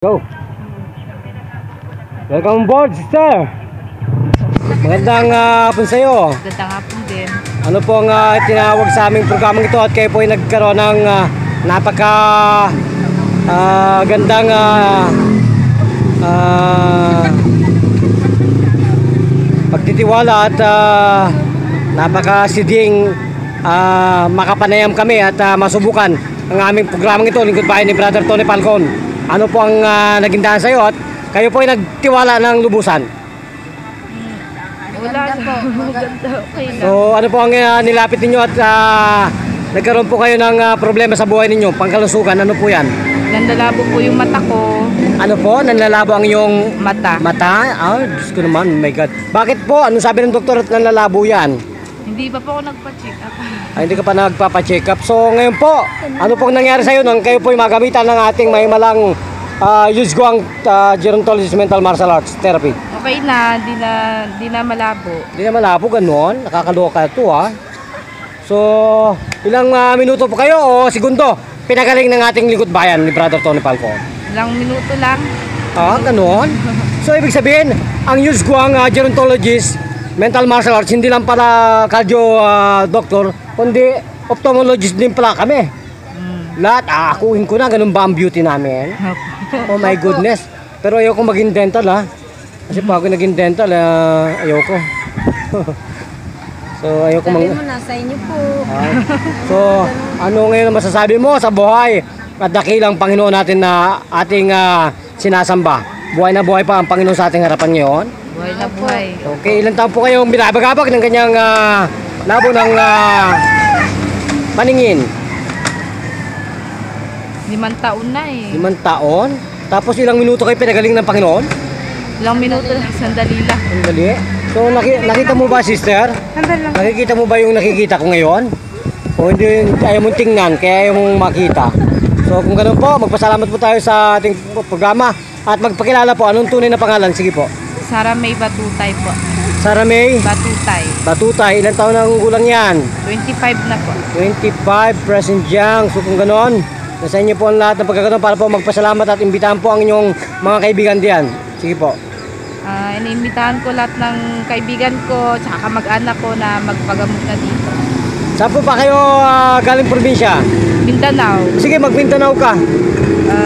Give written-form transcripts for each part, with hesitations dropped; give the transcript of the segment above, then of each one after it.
Go. Welcome aboard, sister. Magandang hapon sa iyo. Magandang hapon din. Ano po ang tinawag sa aming programang ito at kayo po ay nagkaroon ng napaka gandang pagtitiwala at napakasiding makapanayam kami at masubukan ang aming programang ito, Lingkod Bayan ni Brother Tony Falcon. Ano po ang naging daan sa iyo at kayo po ay nagtiwala ng lubusan? Wala po. Maganda. Okay lang. So ano po ang nilapit ninyo at nagkaroon po kayo ng problema sa buhay ninyo, pangkalusugan, ano po yan? Nandalabo po yung mata ko. Ano po? Nanlalabo ang iyong Mata. mata? Diyos ko naman, oh my God. Bakit po? Ano sabi ng doktor at nanlalabo yan? Hindi pa po ako nagpa-check up. Hindi ka pa nagpapa-check up. So ngayon po, ano pong nangyari sa iyo nang kayo po ay magamitan ng ating mahimalang Yuzguang Gerontologist Mental Martial Arts Therapy? Okay na, di na malabo. Hindi na malabo, gano'n. Nakakaloka ito So, ilang minuto po kayo o segundo pinagaling ng ating Lingkod Bayan ni Brother Tony Falcon? Ilang minuto lang. Gano'n. So, ibig sabihin, ang Yuzguang Gerontologist Mental Martial Arts, hindi lang pala cardio doctor, kundi ophthalmologist din pala kami. Lahat, akuhin ko na, ganun ba ang beauty namin? Oh my goodness. Pero ayoko maging dental Kasi pag ako naging dental, ayoko. So ayoko Sabi mo, nasa inyo po. So ano ngayon ang masasabi mo sa buhay at dakilang Panginoon natin na ating sinasamba? Buhay na buhay pa ang Panginoon sa ating harapan ngayon. Buhay na buhay. Okay, ilan taon po kayong binabagabag ng kanyang labo ng paningin? 5 taon na eh. 5 taon? Tapos ilang minuto kayo pinagaling ng Panginoon? Ilang minuto lang, sandali lang. Sandali. So nakita mo ba, sister? Nakikita mo ba yung nakikita ko ngayon? O hindi, ayaw mong tingnan, kaya ayaw mong makita. So kung ganoon po, magpasalamat po tayo sa ating programa at magpakilala po. Anong tunay na pangalan? Sige po. Sara May Batutay po. Sara May Batutay. Batutay. Ilang taon ang gulang yan? 25 na po. 25, present young. So kung ganoon, nasa inyo po ang lahat ng pagkakataon para po magpasalamat at imbitahan po ang inyong mga kaibigan diyan. Sige po. Inimbitahan ko lahat ng kaibigan ko tsaka mag-anak ko na magpagamot na dito. Saan po ba kayo galing probinsya? Mindanao. Sige, mag-Mindanao ka.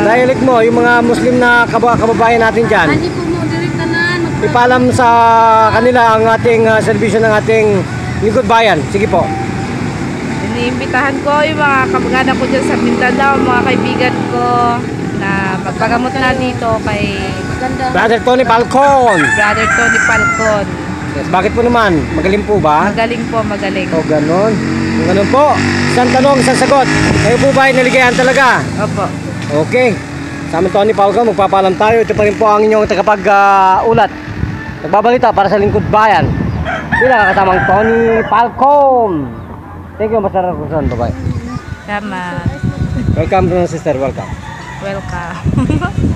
Dialect mo, yung mga Muslim na kababayan natin dyan. Hindi po mo direktanan. Ipalam sa kanila ang ating serbisyo ng ating Lingkod Bayan. Sige po. Iniimbitahan ko yung mga kamag-anak ko dyan sa Mindanao, mga kaibigan ko na magpagamot na dito kay Ganda. Brother Tony Falcon. Brother Tony Falcon. Yes, bakit po naman? Magaling po ba? Magaling po, magaling. O ganon. Kung ganon po, isang tanong, isang sagot. Kayo po ba ay naligayan talaga? Opo. Okay. Sa amin Tony Falcon, magpapalam tayo. Ito pa rin po ang inyong tagapag-ulat. Nagbabalita para sa Lingkod Bayan. Pinakakasamang Tony Falcon. Thank you, Master Rosan. Bye-bye. Tama. Welcome to sister. Welcome. Welcome.